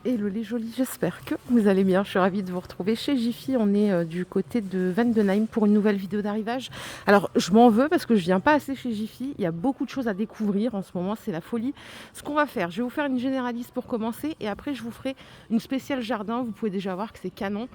Hello les jolis, j'espère que vous allez bien. Je suis ravie de vous retrouver chez Jiffy. On est du côté de Vendenheim pour une nouvelle vidéo d'arrivage. Alors je m'en veux parce que je viens pas assez chez Jiffy. Il y a beaucoup de choses à découvrir en ce moment, c'est la folie. Ce qu'on va faire, je vais vous faire une généraliste pour commencer et après je vous ferai une spéciale jardin. Vous pouvez déjà voir que c'est canon.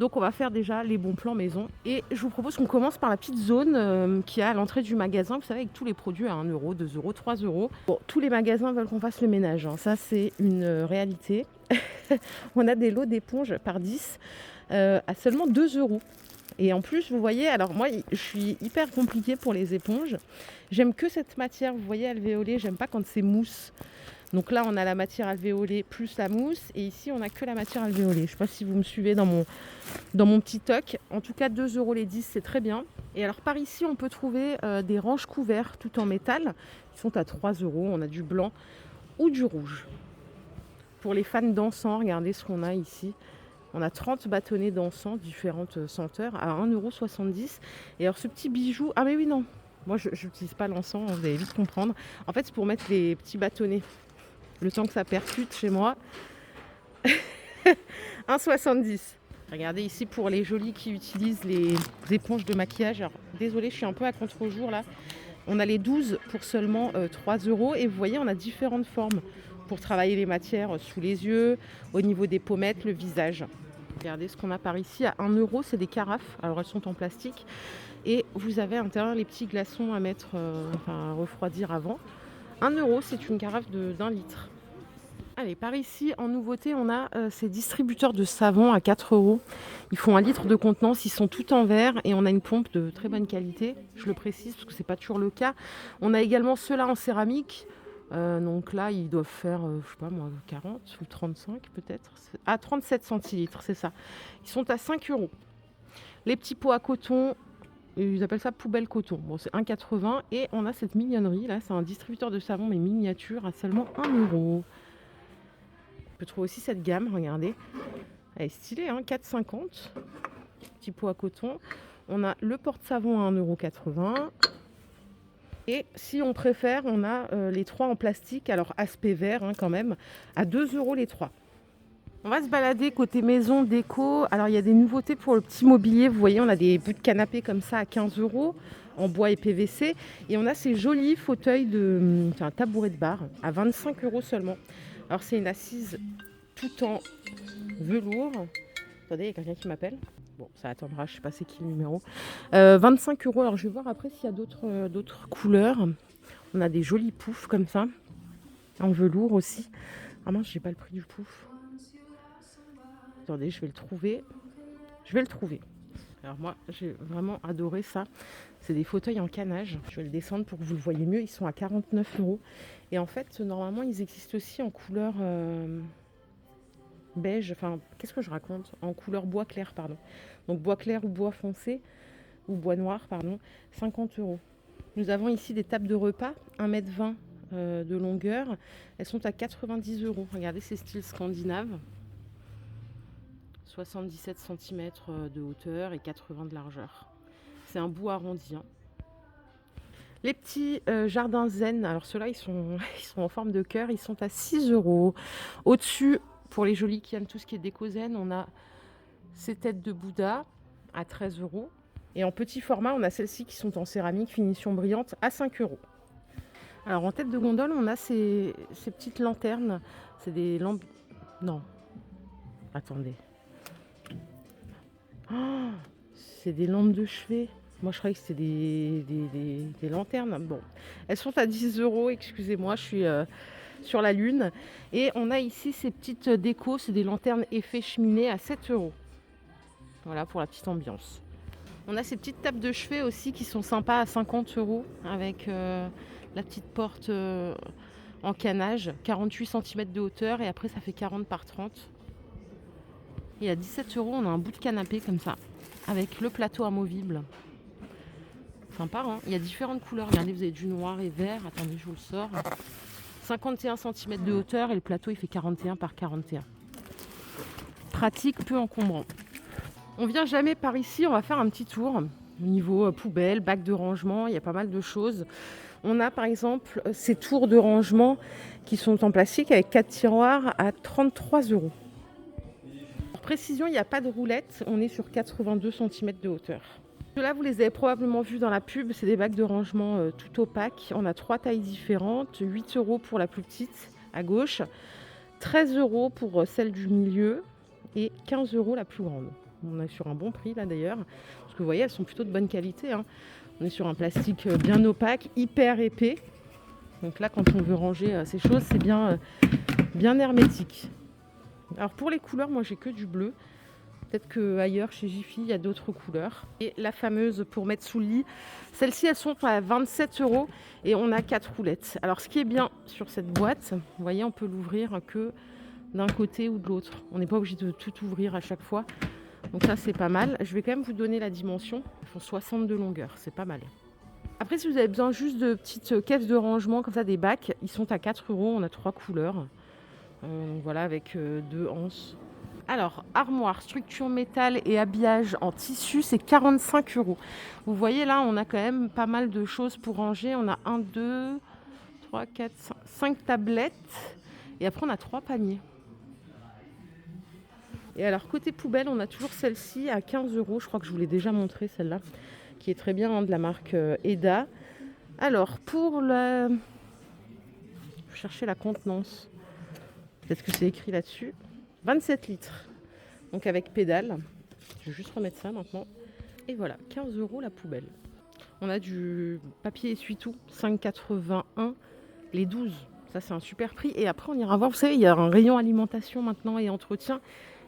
Donc on va faire déjà les bons plans maison. Et je vous propose qu'on commence par la petite zone qui est à l'entrée du magasin. Vous savez, avec tous les produits à 1 euro, 2 euros, 3 euros. Bon, tous les magasins veulent qu'on fasse le ménage, hein. Ça c'est une réalité. On a des lots d'éponges par 10 à seulement 2 euros. Et en plus, vous voyez, alors moi, je suis hyper compliquée pour les éponges. J'aime que cette matière, vous voyez, alvéolée. J'aime pas quand c'est mousse. Donc là, on a la matière alvéolée plus la mousse. Et ici, on a que la matière alvéolée. Je ne sais pas si vous me suivez dans mon petit toc. En tout cas, 2 euros les 10, c'est très bien. Et alors, par ici, on peut trouver des ranges couverts tout en métal. Ils sont à 3 euros. On a du blanc ou du rouge. Pour les fans d'encens, regardez ce qu'on a ici. On a 30 bâtonnets d'encens, différentes senteurs, à 1,70 €. Et alors ce petit bijou... Ah mais oui, non. Moi, je n'utilise pas l'encens, vous allez vite comprendre. En fait, c'est pour mettre les petits bâtonnets. Le temps que ça percute chez moi. 1,70 €. Regardez ici pour les jolis qui utilisent les éponges de maquillage. Alors, désolée, je suis un peu à contre-jour là. On a les 12 pour seulement 3 euros. Et vous voyez, on a différentes formes pour travailler les matières sous les yeux, au niveau des pommettes, le visage. Regardez ce qu'on a par ici à 1 euro, c'est des carafes. Alors elles sont en plastique. Et vous avez à l'intérieur les petits glaçons à mettre, à refroidir avant. 1 euro, c'est une carafe d'1 litre. Allez, par ici, en nouveauté, on a ces distributeurs de savon à 4 euros. Ils font 1 litre de contenance, ils sont tout en verre et on a une pompe de très bonne qualité. Je le précise parce que ce n'est pas toujours le cas. On a également ceux-là en céramique. Donc là, ils doivent faire, je sais pas moi, 40 ou 35 peut-être. Ah, 37 centilitres, c'est ça. Ils sont à 5 euros. Les petits pots à coton, ils appellent ça poubelle coton. Bon, c'est 1,80 €. Et on a cette mignonnerie là, c'est un distributeur de savon mais miniature à seulement 1 euro. On peut trouver aussi cette gamme, regardez. Elle est stylée, hein, 4,50 €. Petit pot à coton. On a le porte-savon à 1,80 €. Et si on préfère, on a les 3 en plastique, alors aspect vert hein, quand même, à 2 euros les 3. On va se balader côté maison, déco. Alors il y a des nouveautés pour le petit mobilier. Vous voyez, on a des bouts de canapé comme ça à 15 euros en bois et PVC. Et on a ces jolis fauteuils un tabouret de bar à 25 euros seulement. Alors c'est une assise tout en velours. Attendez, il y a quelqu'un qui m'appelle. Bon, ça attendra, je ne sais pas c'est qui le numéro. 25 euros. Alors, je vais voir après s'il y a d'autres couleurs. On a des jolis poufs comme ça, en velours aussi. Ah mince, j'ai pas le prix du pouf. Attendez, je vais le trouver. Alors moi, j'ai vraiment adoré ça. C'est des fauteuils en canage. Je vais le descendre pour que vous le voyez mieux. Ils sont à 49 euros. Et en fait, normalement, ils existent aussi en couleur... beige, enfin, qu'est-ce que je raconte? En couleur bois clair, pardon. Donc bois clair ou bois foncé, ou bois noir, pardon, 50 euros. Nous avons ici des tables de repas, 1,20 m de longueur. Elles sont à 90 euros. Regardez ces styles scandinaves. 77 cm de hauteur et 80 de largeur. C'est un bout arrondi, hein. Les petits jardins zen, alors ceux-là, ils sont en forme de cœur, ils sont à 6 euros. Au-dessus, pour les jolis qui aiment tout ce qui est déco zen, on a ces têtes de Bouddha à 13 euros. Et en petit format, on a celles-ci qui sont en céramique, finition brillante, à 5 euros. Alors en tête de gondole, on a ces petites lanternes. C'est des lampes... Non. Attendez. Oh, c'est des lampes de chevet. Moi, je croyais que c'était des lanternes. Bon, elles sont à 10 euros. Excusez-moi, je suis sur la lune. Et on a ici ces petites décos. C'est des lanternes effet cheminée à 7 euros. Voilà pour la petite ambiance. On a ces petites tables de chevet aussi qui sont sympas à 50 euros avec la petite porte en canage. 48 cm de hauteur et après, ça fait 40 par 30. Et à 17 euros, on a un bout de canapé comme ça avec le plateau amovible. Sympa, hein. Il y a différentes couleurs. Regardez, vous avez du noir et vert. Attendez, je vous le sors. 51 cm de hauteur et le plateau, il fait 41 par 41. Pratique, peu encombrant. On vient jamais par ici. On va faire un petit tour. Niveau poubelle, bac de rangement, il y a pas mal de choses. On a par exemple ces tours de rangement qui sont en plastique avec 4 tiroirs à 33 €. Pour précision, il n'y a pas de roulette, on est sur 82 centimètres de hauteur. Ceux-là, vous les avez probablement vus dans la pub, c'est des bacs de rangement tout opaques. On a 3 tailles différentes, 8 € pour la plus petite à gauche, 13 € pour celle du milieu et 15 € la plus grande. On est sur un bon prix là d'ailleurs, parce que vous voyez, elles sont plutôt de bonne qualité, hein. On est sur un plastique bien opaque, hyper épais. Donc là, quand on veut ranger ces choses, c'est bien hermétique. Alors pour les couleurs, moi j'ai que du bleu. Peut-être qu'ailleurs, chez Jiffy, il y a d'autres couleurs. Et la fameuse pour mettre sous le lit, celles-ci, elles sont à 27 € et on a 4 roulettes. Alors, ce qui est bien sur cette boîte, vous voyez, on peut l'ouvrir que d'un côté ou de l'autre. On n'est pas obligé de tout ouvrir à chaque fois. Donc ça, c'est pas mal. Je vais quand même vous donner la dimension. Ils font 60 de longueur, c'est pas mal. Après, si vous avez besoin juste de petites caisses de rangement, comme ça, des bacs, ils sont à 4 €. On a 3 couleurs. Voilà, avec 2 anses. Alors, armoire, structure métal et habillage en tissu, c'est 45 €. Vous voyez là, on a quand même pas mal de choses pour ranger. On a 1, 2, 3, 4, 5 tablettes. Et après, on a 3 paniers. Et alors, côté poubelle, on a toujours celle-ci à 15 €. Je crois que je vous l'ai déjà montré, celle-là, qui est très bien, hein, de la marque Eda. Alors, pour la... Je vais chercher la contenance. Peut-être que c'est écrit là-dessus. 27 litres, donc avec pédale. Je vais juste remettre ça maintenant. Et voilà, 15 € la poubelle. On a du papier essuie-tout, 5,81 les 12. Ça, c'est un super prix. Et après, on ira voir. Vous savez, il y a un rayon alimentation maintenant et entretien.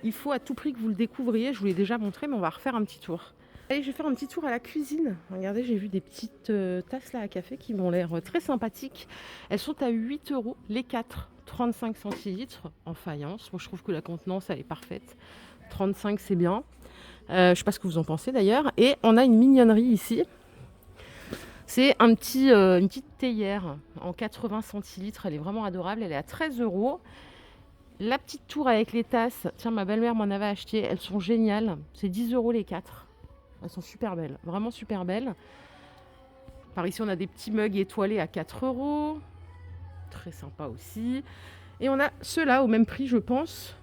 Il faut à tout prix que vous le découvriez. Je vous l'ai déjà montré, mais on va refaire un petit tour. Allez, je vais faire un petit tour à la cuisine. Regardez, j'ai vu des petites tasses là à café qui m'ont l'air très sympathiques. Elles sont à 8 € les 4, 35 centilitres en faïence. Moi, je trouve que la contenance, elle est parfaite. 35, c'est bien. Je ne sais pas ce que vous en pensez d'ailleurs. Et on a une mignonnerie ici. C'est une petite théière en 80 centilitres. Elle est vraiment adorable. Elle est à 13 €. La petite tour avec les tasses, tiens, ma belle-mère m'en avait acheté. Elles sont géniales. C'est 10 € les 4. Elles sont super belles, vraiment super belles. Par ici, on a des petits mugs étoilés à 4 €. Très sympa aussi. Et on a ceux-là au même prix, je pense.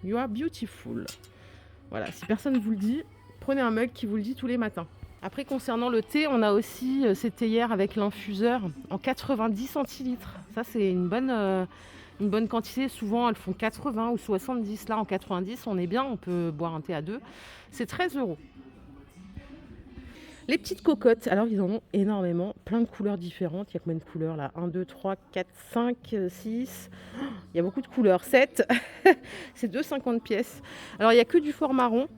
You are beautiful. Voilà, si personne ne vous le dit, prenez un mug qui vous le dit tous les matins. Après, concernant le thé, on a aussi ces théières avec l'infuseur en 90 centilitres. Ça, c'est une bonne quantité. Souvent, elles font 80 ou 70. Là, en 90, on est bien. On peut boire un thé à deux. C'est 13 €. Les petites cocottes, alors ils en ont énormément, plein de couleurs différentes. Il y a combien de couleurs là? 1, 2, 3, 4, 5, 6. Il y a beaucoup de couleurs. 7. C'est 2,50 pièces. Alors il n'y a que du fort marron.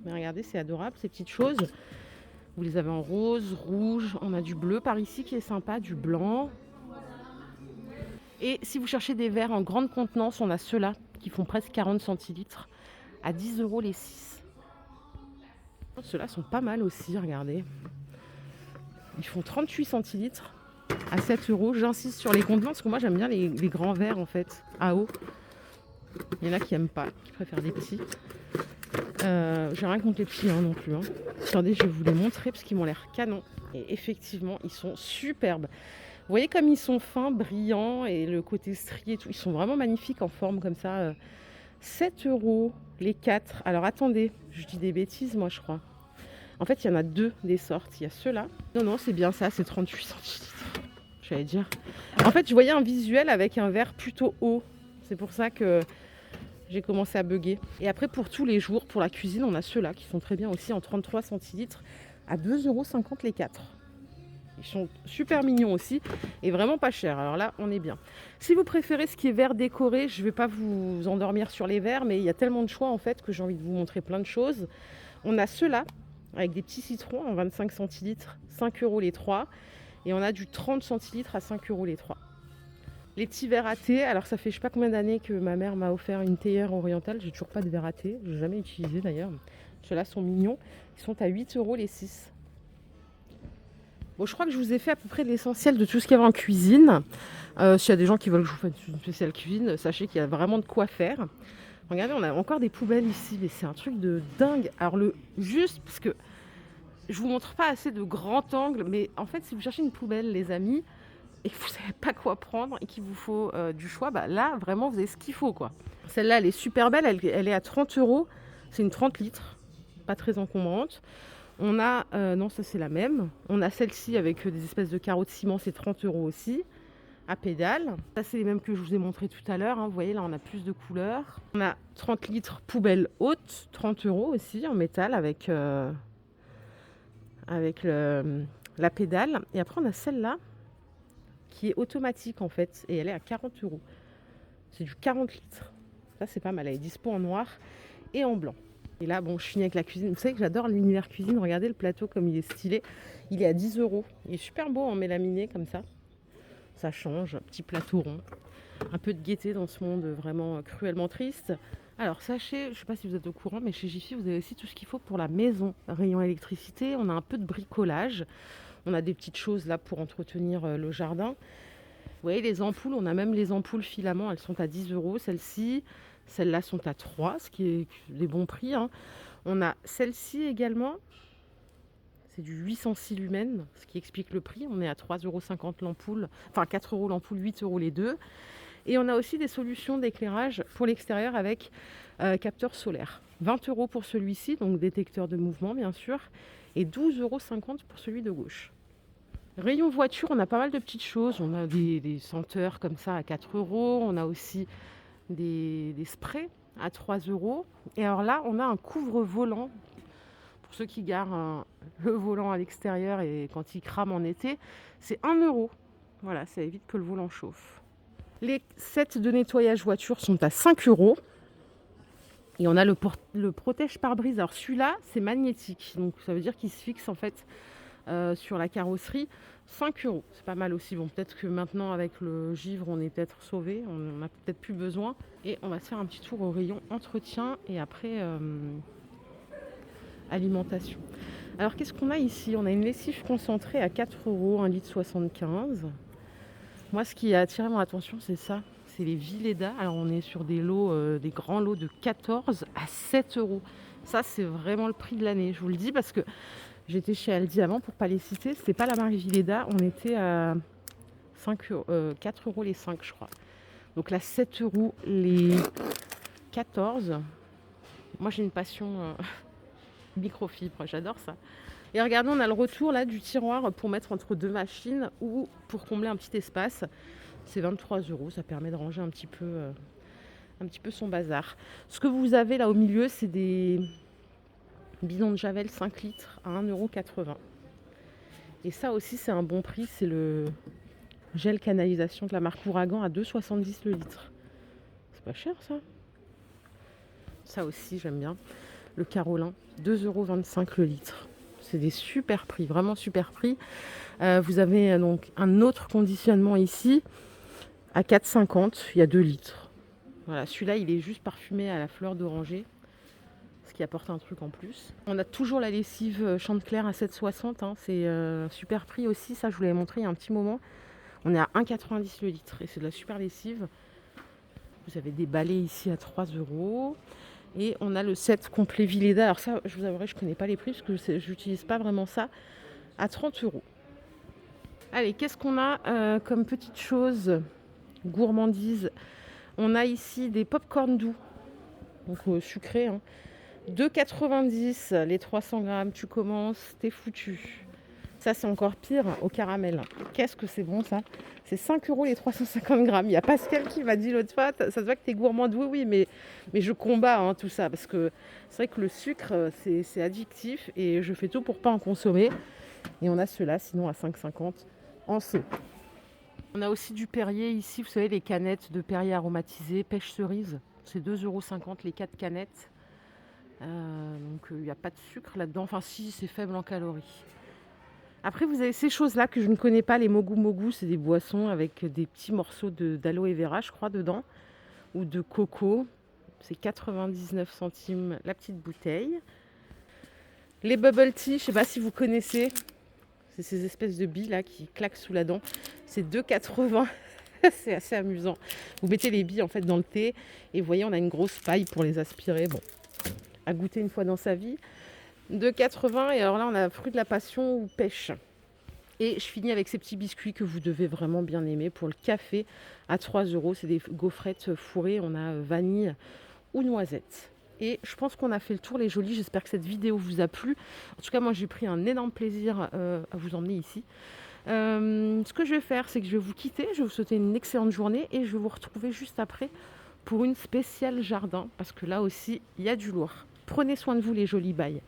Mais regardez, c'est adorable ces petites choses. Vous les avez en rose, rouge. On a du bleu par ici qui est sympa, du blanc. Et si vous cherchez des verres en grande contenance, on a ceux-là qui font presque 40 centilitres à 10 € les 6. Ceux-là sont pas mal aussi, regardez. Ils font 38 centilitres à 7 €. J'insiste sur les contenants parce que moi j'aime bien les grands verres en fait, à eau. Il y en a qui n'aiment pas, qui préfèrent les petits. J'ai rien contre les petits non plus. Attendez, je vais vous les montrer parce qu'ils m'ont l'air canon. Et effectivement, ils sont superbes. Vous voyez comme ils sont fins, brillants et le côté strié et tout. Ils sont vraiment magnifiques en forme comme ça. 7 € les 4. Alors attendez, je dis des bêtises moi je crois. En fait il y en a deux des sortes. Il y a ceux-là. Non c'est bien ça, c'est 38 centilitres. J'allais dire. En fait je voyais un visuel avec un verre plutôt haut. C'est pour ça que j'ai commencé à bugger. Et après pour tous les jours, pour la cuisine, on a ceux-là qui sont très bien aussi en 33 centilitres à 2,50 € les 4. Ils sont super mignons aussi et vraiment pas chers. Alors là, on est bien. Si vous préférez ce qui est verre décoré, je ne vais pas vous endormir sur les verres, mais il y a tellement de choix en fait que j'ai envie de vous montrer plein de choses. On a ceux-là avec des petits citrons en 25 centilitres, 5 € les 3. Et on a du 30 centilitres à 5 € les 3. Les petits verres à thé, alors ça fait je sais pas combien d'années que ma mère m'a offert une théière orientale. J'ai toujours pas de verre à thé, je n'ai jamais utilisé d'ailleurs. Ceux-là sont mignons. Ils sont à 8 € les 6. Bon, je crois que je vous ai fait à peu près l'essentiel de tout ce qu'il y avait en cuisine. S'il y a des gens qui veulent que je vous fasse une spéciale cuisine, sachez qu'il y a vraiment de quoi faire. Regardez, on a encore des poubelles ici, mais c'est un truc de dingue. Alors juste parce que Je vous montre pas assez de grand angle, mais en fait, si vous cherchez une poubelle, les amis, et que vous savez pas quoi prendre et qu'il vous faut du choix, bah là, vraiment, vous avez ce qu'il faut, quoi. Celle-là, elle est super belle, elle est à 30 euros. C'est une 30 litres, pas très encombrante. On a, non, ça c'est la même. On a celle-ci avec des espèces de carreaux de ciment, c'est 30 euros aussi, à pédale. Ça, c'est les mêmes que je vous ai montré tout à l'heure, hein. Vous voyez, là, on a plus de couleurs. On a 30 litres poubelle haute, 30 euros aussi, en métal, avec la pédale. Et après, on a celle-là, qui est automatique, en fait, et elle est à 40 euros. C'est du 40 litres. Ça, c'est pas mal. Elle est dispo en noir et en blanc. Et là, bon, je finis avec la cuisine. Vous savez que j'adore l'univers cuisine. Regardez le plateau comme il est stylé. Il est à 10 euros. Il est super beau en mélaminé comme ça. Ça change. Petit plateau rond. Un peu de gaieté dans ce monde vraiment cruellement triste. Alors, sachez, je ne sais pas si vous êtes au courant, mais chez Jiffy, vous avez aussi tout ce qu'il faut pour la maison. Rayon électricité. On a un peu de bricolage. On a des petites choses là pour entretenir le jardin. Vous voyez, les ampoules, on a même les ampoules filaments, elles sont à 10 euros, celles-ci. Celles-là sont à 3, ce qui est des bons prix, hein. On a celle-ci également, c'est du 806 lumens, ce qui explique le prix. On est à 3,50 € l'ampoule, enfin 4 euros l'ampoule, 8 euros les deux. Et on a aussi des solutions d'éclairage pour l'extérieur avec capteur solaire. 20 euros pour celui-ci, donc détecteur de mouvement bien sûr, et 12,50 € pour celui de gauche. Rayon voiture, on a pas mal de petites choses. On a des senteurs comme ça à 4 euros. On a aussi des sprays à 3 euros. Et alors là, on a un couvre-volant. Pour ceux qui garent le volant à l'extérieur et quand il crame en été, c'est 1 euro. Voilà, ça évite que le volant chauffe. Les sets de nettoyage voiture sont à 5 euros. Et on a le protège pare-brise. Alors celui-là, c'est magnétique. Donc ça veut dire qu'il se fixe en fait sur la carrosserie. 5 euros, c'est pas mal aussi. Bon, peut-être que maintenant avec le givre, on est peut-être sauvé, on n'en a peut-être plus besoin. Et on va se faire un petit tour au rayon entretien et après alimentation. Alors qu'est-ce qu'on a ici? On a une lessive concentrée à 4 euros, 1,75 litre. Moi, ce qui a attiré mon attention, c'est ça. C'est les Vileda. Alors on est sur des lots, des grands lots de 14 à 7 euros. Ça, c'est vraiment le prix de l'année. Je vous le dis parce que j'étais chez Aldi avant, pour ne pas les citer. C'était pas la marque Vileda. On était à 4 euros les 5, je crois. Donc là, 7 euros les 14. Moi, j'ai une passion microfibre. J'adore ça. Et regardez, on a le retour là du tiroir pour mettre entre deux machines ou pour combler un petit espace. C'est 23 euros. Ça permet de ranger un petit peu son bazar. Ce que vous avez là au milieu, c'est des bidons de Javel 5 litres à 1,80 €. Et ça aussi, c'est un bon prix. C'est le gel canalisation de la marque Ouragan à 2,70 € le litre. C'est pas cher ça. Ça aussi, j'aime bien. Le Carolin, 2,25 € le litre. C'est des super prix, vraiment super prix. Vous avez donc un autre conditionnement ici à 4,50 €. Il y a 2 litres. Voilà, celui-là, il est juste parfumé à la fleur d'oranger, ce qui apporte un truc en plus. On a toujours la lessive Chantecler à 7,60 €, hein. C'est super prix aussi. Ça, je vous l'avais montré il y a un petit moment. On est à 1,90 € le litre et c'est de la super lessive. Vous avez des balais ici à 3 euros. Et on a le set complet Vileda. Alors ça, je vous avouerai, je ne connais pas les prix parce que je n'utilise pas vraiment ça. À 30 euros. Allez, qu'est-ce qu'on a comme petite chose gourmandise? On a ici des pop-corn doux, donc sucrés, hein. 2,90 € les 300 grammes. Tu commences, t'es foutu. Ça, c'est encore pire, au caramel. Qu'est-ce que c'est bon, ça? C'est 5 euros les 350 grammes. Il y a Pascal qui m'a dit l'autre fois, ça se voit que tu es gourmande. Oui, oui, mais je combats hein, tout ça. Parce que c'est vrai que le sucre, c'est addictif. Et je fais tout pour ne pas en consommer. Et on a ceux-là, sinon à 5,50 € en seau. On a aussi du Perrier ici. Vous savez, les canettes de Perrier aromatisées, pêche cerise. C'est 2,50 € les 4 canettes. Donc, il n'y a pas de sucre là-dedans. Enfin, si, c'est faible en calories. Après, vous avez ces choses-là que je ne connais pas, les mogu mogu, c'est des boissons avec des petits morceaux d'aloe vera, je crois, dedans, ou de coco. C'est 99 centimes la petite bouteille. Les bubble tea, je ne sais pas si vous connaissez, c'est ces espèces de billes là qui claquent sous la dent. C'est 2,80 €. C'est assez amusant. Vous mettez les billes en fait dans le thé et vous voyez, on a une grosse paille pour les aspirer. Bon, à goûter une fois dans sa vie. 2,80 et alors là, on a fruit de la passion ou pêche. Et je finis avec ces petits biscuits que vous devez vraiment bien aimer pour le café à 3 euros. C'est des gaufrettes fourrées. On a vanille ou noisette. Et je pense qu'on a fait le tour, les jolis. J'espère que cette vidéo vous a plu. En tout cas, moi, j'ai pris un énorme plaisir à vous emmener ici. Ce que je vais faire, c'est que je vais vous quitter. Je vais vous souhaiter une excellente journée et je vais vous retrouver juste après pour une spéciale jardin parce que là aussi, il y a du lourd. Prenez soin de vous, les jolis. Bye.